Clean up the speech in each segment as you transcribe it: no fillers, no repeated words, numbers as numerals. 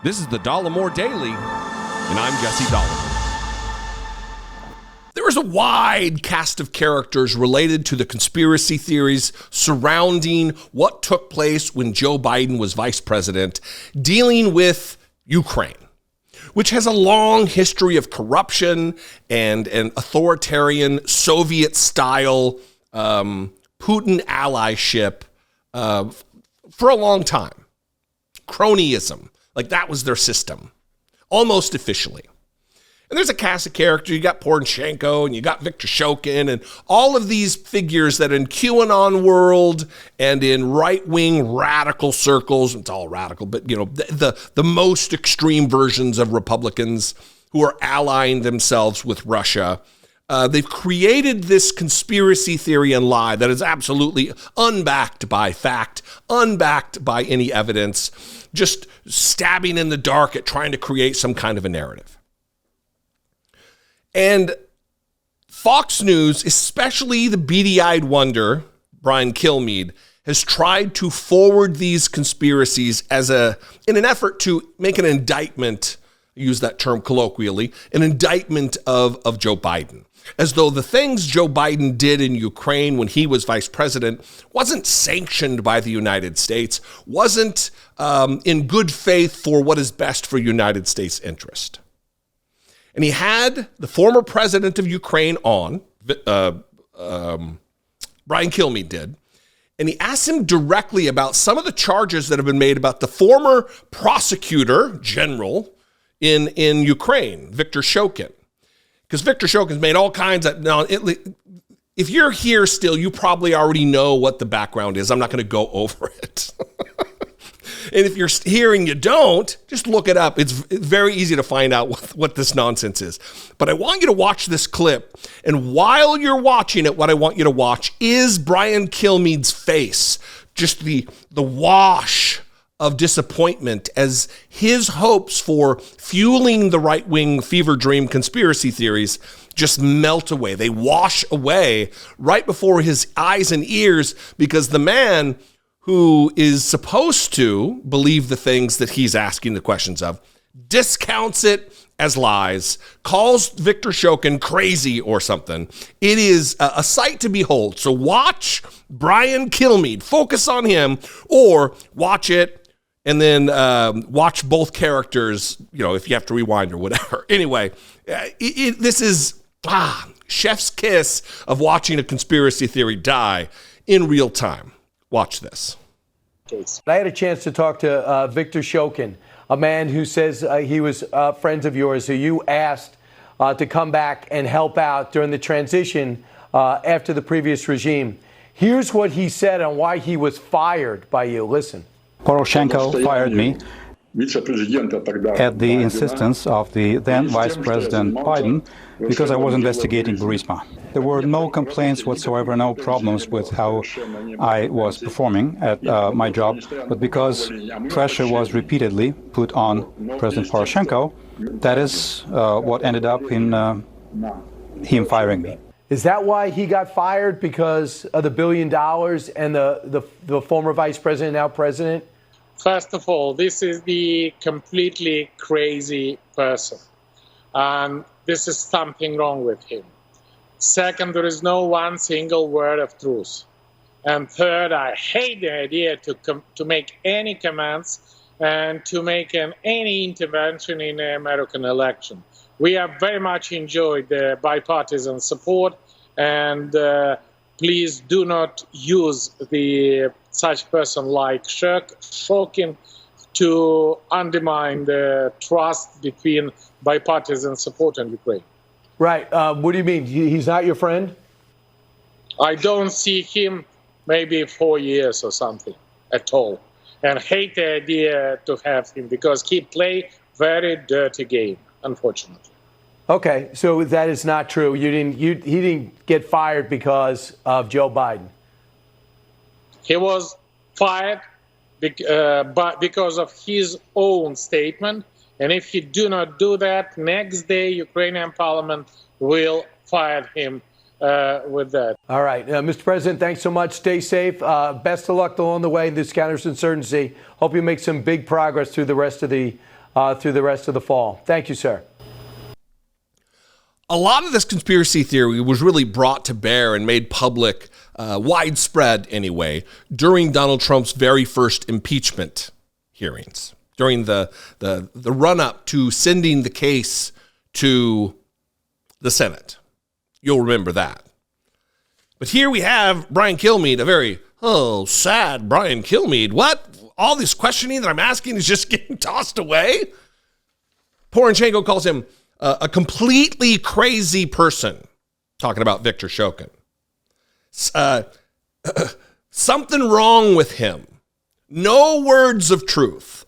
This is the Dollemore Daily, and I'm Jesse Dollemore. There is a wide cast of characters related to the conspiracy theories surrounding what took place when Joe Biden was vice president, dealing with Ukraine, which has a long history of corruption and an authoritarian Soviet-style Putin allyship for a long time. Cronyism. Like, that was their system, almost officially. And there's a cast of characters. You got Poroshenko and you got Viktor Shokin and all of these figures that in QAnon world and in right-wing radical circles, it's all radical, but you know, the most extreme versions of Republicans who are allying themselves with Russia. They've created this conspiracy theory and lie that is absolutely unbacked by fact, unbacked by any evidence, just stabbing in the dark at trying to create some kind of a narrative. And Fox News, especially the beady-eyed wonder, Brian Kilmeade, has tried to forward these conspiracies in an effort to make an indictment, I use that term colloquially, an indictment of Joe Biden. As though the things Joe Biden did in Ukraine when he was vice president wasn't sanctioned by the United States, wasn't in good faith for what is best for United States interest. And he had the former president of Ukraine on, Brian Kilmeade did, and he asked him directly about some of the charges that have been made about the former prosecutor general in Ukraine, Viktor Shokin. Because Viktor Shokin's made all kinds of... Now, if you're here still, you probably already know what the background is. I'm not going to go over it. And if you're here and you don't, just look it up. It's very easy to find out what this nonsense is. But I want you to watch this clip. And while you're watching it, what I want you to watch is Brian Kilmeade's face. Just the wash of disappointment as his hopes for fueling the right-wing fever dream conspiracy theories just melt away. They wash away right before his eyes and ears because the man who is supposed to believe the things that he's asking the questions of discounts it as lies, calls Viktor Shokin crazy or something. It is a sight to behold. So watch Brian Kilmeade, focus on him, or watch it and then watch both characters, you know, if you have to rewind or whatever. Anyway, this is chef's kiss of watching a conspiracy theory die in real time. Watch this. I had a chance to talk to Viktor Shokin, a man who says he was friends of yours, who you asked to come back and help out during the transition after the previous regime. Here's what he said on why he was fired by you. Listen. Poroshenko fired me at the insistence of the then Vice President Biden because I was investigating Burisma. There were no complaints whatsoever, no problems with how I was performing at my job, but because pressure was repeatedly put on President Poroshenko, that is what ended up in him firing me. Is that why he got fired, because of the $1 billion and the former vice president, now president? First of all, this is the completely crazy person. And this is something wrong with him. Second, there is no one single word of truth. And third, I hate the idea to make any comments and to make any intervention in the American election. We have very much enjoyed the bipartisan support, and please do not use such person like Shokin to undermine the trust between bipartisan support in Ukraine. Right. What do you mean? He's not your friend? I don't see him maybe 4 years or something at all, and hate the idea to have him because he play very dirty game, unfortunately. Okay, so that is not true. He didn't get fired because of Joe Biden. He was fired because of his own statement, and if he do not do that, next day Ukrainian parliament will fire him with that. All right, Mr. President, thanks so much. Stay safe. Best of luck along the way in this counterinsurgency. Hope you make some big progress through the rest of the through the rest of the fall. Thank you, sir. A lot of this conspiracy theory was really brought to bear and made public, widespread anyway, during Donald Trump's very first impeachment hearings, during the run-up to sending the case to the Senate. You'll remember that. But here we have Brian Kilmeade, a very, sad Brian Kilmeade. What? All this questioning that I'm asking is just getting tossed away? Poroshenko calls him a completely crazy person, talking about Viktor Shokin. Something wrong with him. No words of truth.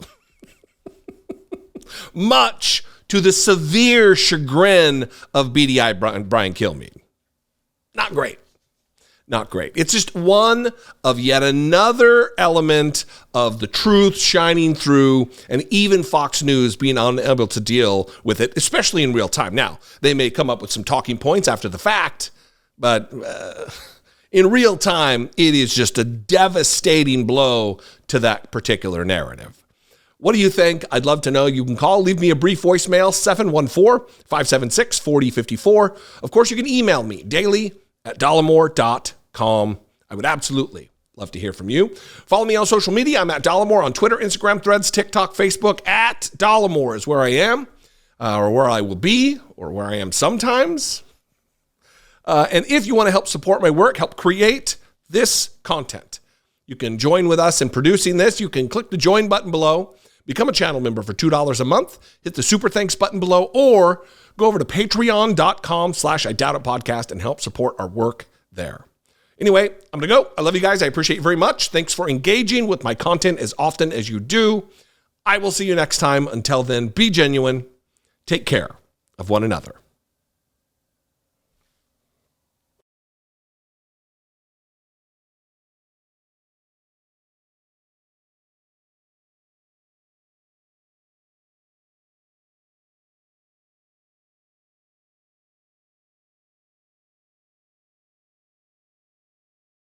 Much to the severe chagrin of BDI Brian Kilmeade. Not great. Not great. It's just one of yet another element of the truth shining through, and even Fox News being unable to deal with it, especially in real time. Now, they may come up with some talking points after the fact, but in real time, it is just a devastating blow to that particular narrative. What do you think? I'd love to know. You can call, leave me a brief voicemail, 714-576-4054. Of course, you can email me, daily@dollemore.com. I would absolutely love to hear from you. Follow me on social media. I'm at Dollemore on Twitter, Instagram, Threads, TikTok, Facebook. At Dollemore is where I am, or where I will be, or where I am sometimes. And if you want to help support my work, help create this content, you can join with us in producing this. You can click the join button below, become a channel member for $2 a month, hit the super thanks button below, or go over to patreon.com/IDoubtItPodcast and help support our work there. Anyway, I'm going to go. I love you guys. I appreciate you very much. Thanks for engaging with my content as often as you do. I will see you next time. Until then, be genuine. Take care of one another.